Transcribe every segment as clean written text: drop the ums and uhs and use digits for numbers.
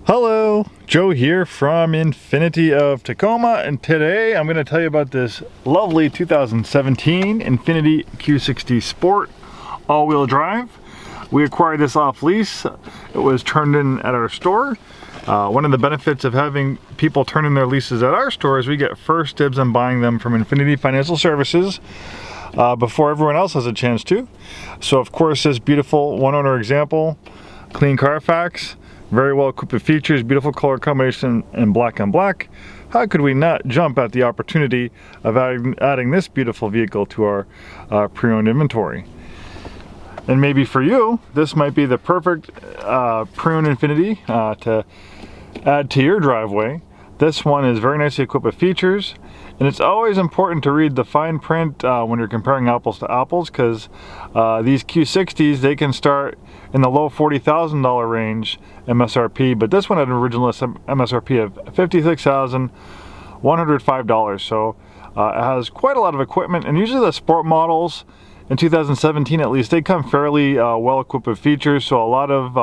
Hello, Joe here from Infiniti of Tacoma, and today I'm going to tell you about this lovely 2017 Infiniti Q60 Sport all-wheel drive. We acquired this off lease. It was turned in at our store. One of the benefits of having people turn in their leases at our store is we get first dibs on buying them from Infiniti Financial Services before everyone else has a chance to. So of course this beautiful one-owner example, clean Carfax, very well equipped with features, beautiful color combination in black on black. How could we not jump at the opportunity of adding this beautiful vehicle to our pre-owned inventory? And maybe for you, this might be the perfect pre-owned Infiniti to add to your driveway. This one is very nicely equipped with features, and it's always important to read the fine print when you're comparing apples to apples, because these Q60s, they can start in the low $40,000 range MSRP, but this one had an original MSRP of $56,105. So it has quite a lot of equipment, and usually the sport models in 2017 at least, they come fairly well equipped with features. So a lot of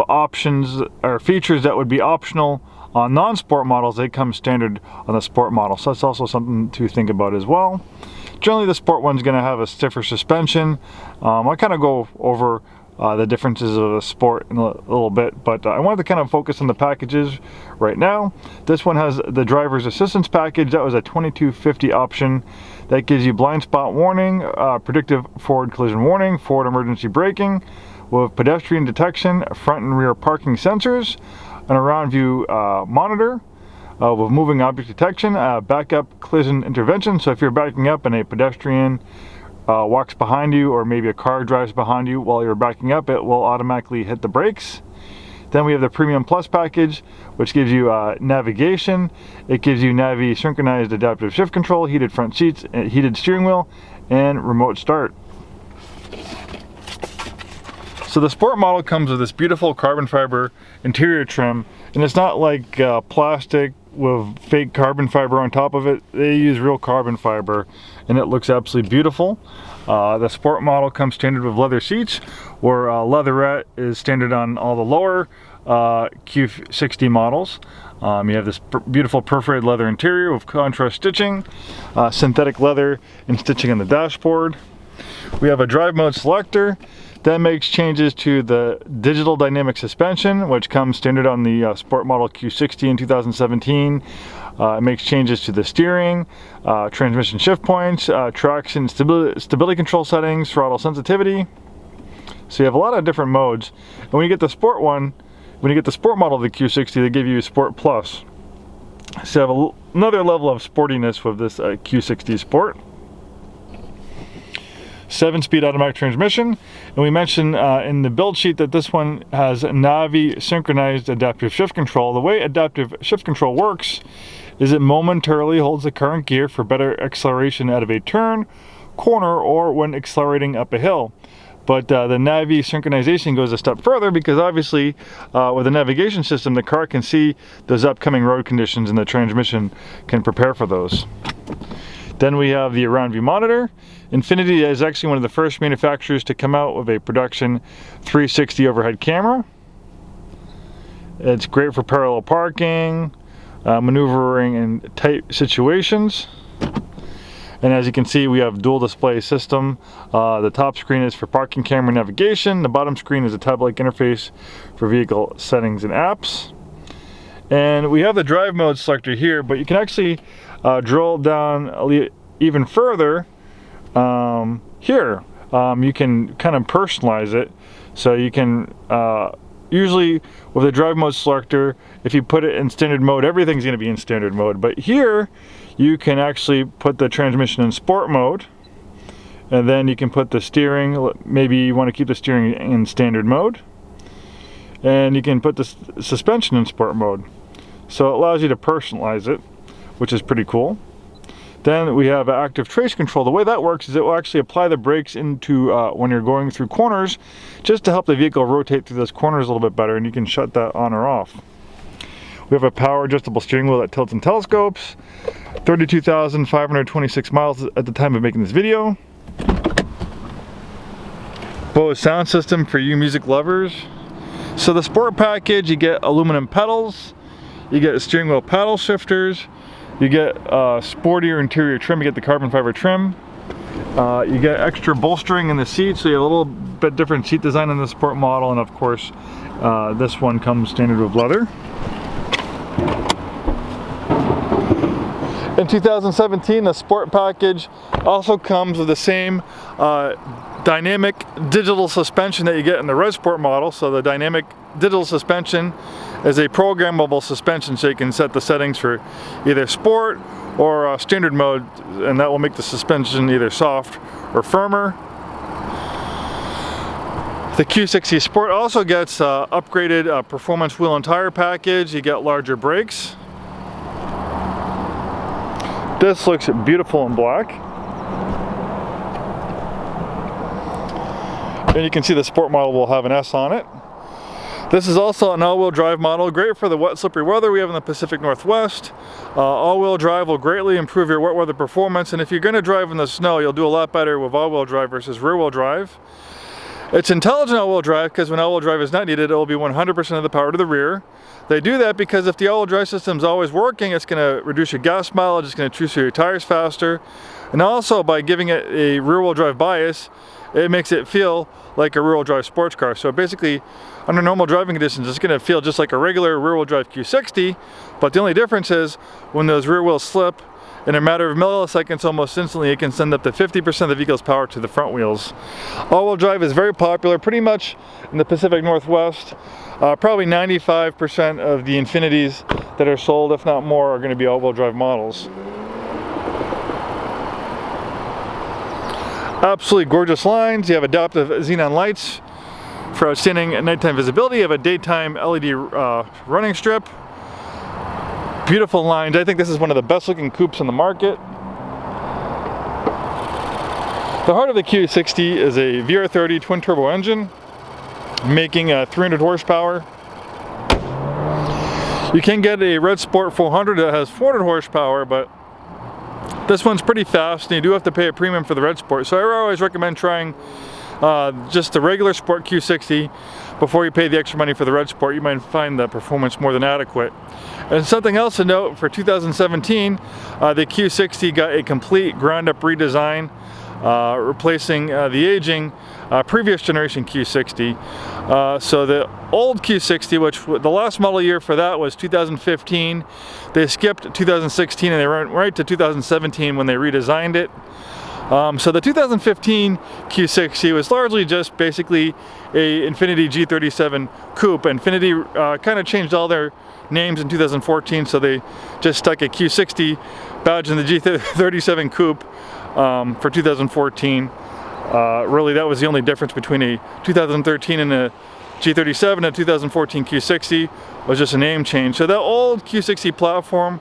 options or features that would be optional on non-sport models, they come standard on the sport model. So that's also something to think about as well. Generally the sport one's going to have a stiffer suspension. I kind of go over the differences of the sport in a little bit, but I wanted to kind of focus on the packages right now. This one has the driver's assistance package. That was a $22.50 option. That gives you blind spot warning, predictive forward collision warning, forward emergency braking, with pedestrian detection, front and rear parking sensors, an around view monitor, with moving object detection, backup collision intervention. So if you're backing up and a pedestrian walks behind you, or maybe a car drives behind you while you're backing up, it will automatically hit the brakes. Then we have the Premium Plus package, which gives you navigation. It gives you Navi synchronized adaptive shift control, heated front seats, heated steering wheel, and remote start. So the sport model comes with this beautiful carbon fiber interior trim, and it's not like plastic with fake carbon fiber on top of it. They use real carbon fiber, and it looks absolutely beautiful. The sport model comes standard with leather seats, where leatherette is standard on all the lower Q60 models. You have this beautiful perforated leather interior with contrast stitching, synthetic leather and stitching on the dashboard. We have a drive mode selector that makes changes to the digital dynamic suspension, which comes standard on the sport model Q60 in 2017. It makes changes to the steering, transmission shift points, traction stability control settings, throttle sensitivity. So you have a lot of different modes. And when you get the sport one, when you get the sport model of the Q60, they give you Sport Plus. So you have another level of sportiness with this Q60 Sport. 7-speed automatic transmission, and we mentioned in the build sheet that this one has Navi synchronized adaptive shift control. The way adaptive shift control works is it momentarily holds the car in gear for better acceleration out of a turn, corner, or when accelerating up a hill. But the Navi synchronization goes a step further, because obviously with the navigation system, the car can see those upcoming road conditions and the transmission can prepare for those. Then we have the around view monitor. Infiniti is actually one of the first manufacturers to come out with a production 360 overhead camera. It's great for parallel parking, maneuvering in tight situations. And as you can see, we have dual display system. The top screen is for parking camera navigation. The bottom screen is a tab-like interface for vehicle settings and apps. And we have the drive mode selector here, but you can actually drill down even further here. You can kind of personalize it, so you can usually with the drive mode selector, if you put it in standard mode, everything's going to be in standard mode, but here you can actually put the transmission in sport mode, and then you can put the steering, maybe you want to keep the steering in standard mode, and you can put the suspension in sport mode. So it allows you to personalize it, which is pretty cool. Then we have active trace control. The way that works is it will actually apply the brakes into when you're going through corners, just to help the vehicle rotate through those corners a little bit better, and you can shut that on or off. We have a power adjustable steering wheel that tilts and telescopes. 32,526 miles at the time of making this video. Bose sound system for you music lovers. So the Sport package, you get aluminum pedals, you get steering wheel paddle shifters, you get sportier interior trim, you get the carbon fiber trim, you get extra bolstering in the seat, so you have a little bit different seat design in the Sport model, and of course this one comes standard with leather. In 2017, the Sport package also comes with the same dynamic digital suspension that you get in the Red Sport model. So the dynamic digital suspension is a programmable suspension, so you can set the settings for either Sport or standard mode, and that will make the suspension either soft or firmer. The Q60 Sport also gets upgraded performance wheel and tire package. You get larger brakes. This looks beautiful in black. And you can see the Sport model will have an S on it. This is also an all-wheel drive model, great for the wet, slippery weather we have in the Pacific Northwest. All-wheel drive will greatly improve your wet weather performance, and if you're going to drive in the snow, you'll do a lot better with all-wheel drive versus rear-wheel drive. It's intelligent all-wheel drive because when all-wheel drive is not needed, it will be 100% of the power to the rear. They do that because if the all-wheel drive system is always working, it's going to reduce your gas mileage, it's going to choose your tires faster, and also by giving it a rear-wheel drive bias, it makes it feel like a rear-wheel drive sports car. So basically, under normal driving conditions, it's going to feel just like a regular rear-wheel drive Q60, but the only difference is when those rear wheels slip, in a matter of milliseconds, almost instantly, it can send up to 50% of the vehicle's power to the front wheels. All-wheel drive is very popular, pretty much in the Pacific Northwest. Probably 95% of the Infinitis that are sold, if not more, are going to be all-wheel drive models. Absolutely gorgeous lines. You have adaptive xenon lights for outstanding nighttime visibility. You have a daytime LED running strip. Beautiful lines. I think this is one of the best looking coupes on the market. The heart of the Q60 is a VR30 twin turbo engine making 300 horsepower. You can get a Red Sport 400 that has 400 horsepower, but this one's pretty fast and you do have to pay a premium for the Red Sport. So I always recommend trying just the regular Sport Q60 before you pay the extra money for the Red Sport. You might find the performance more than adequate. And something else to note, for 2017, the Q60 got a complete ground-up redesign, replacing the aging previous generation Q60. So the old Q60, which the last model year for that was 2015, they skipped 2016 and they went right to 2017 when they redesigned it. So the 2015 Q60 was largely just basically a Infiniti G37 coupe. Infiniti kind of changed all their names in 2014, so they just stuck a Q60 badge in the G37 coupe for 2014. Really, that was the only difference between a 2013 and a G37 and a 2014 Q60 was just a name change. So that old Q60 platform,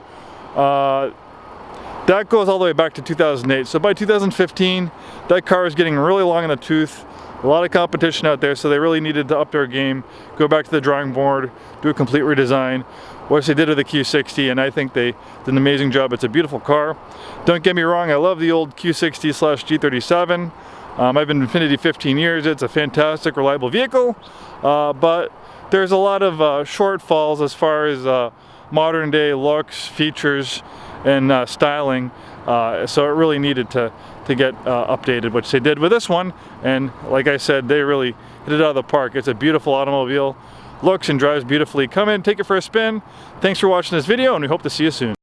that goes all the way back to 2008. So by 2015, that car is getting really long in the tooth. A lot of competition out there, so they really needed to up their game, go back to the drawing board, do a complete redesign, which they did with the Q60, and I think they did an amazing job. It's a beautiful car. Don't get me wrong, I love the old Q60/G37. I've been in Infiniti 15 years. It's a fantastic, reliable vehicle, but there's a lot of shortfalls as far as modern day looks, features, and styling, so it really needed to get updated, which they did with this one. And like I said, they really hit it out of the park. It's a beautiful automobile, looks and drives beautifully. Come in, take it for a spin. Thanks for watching this video, and we hope to see you soon.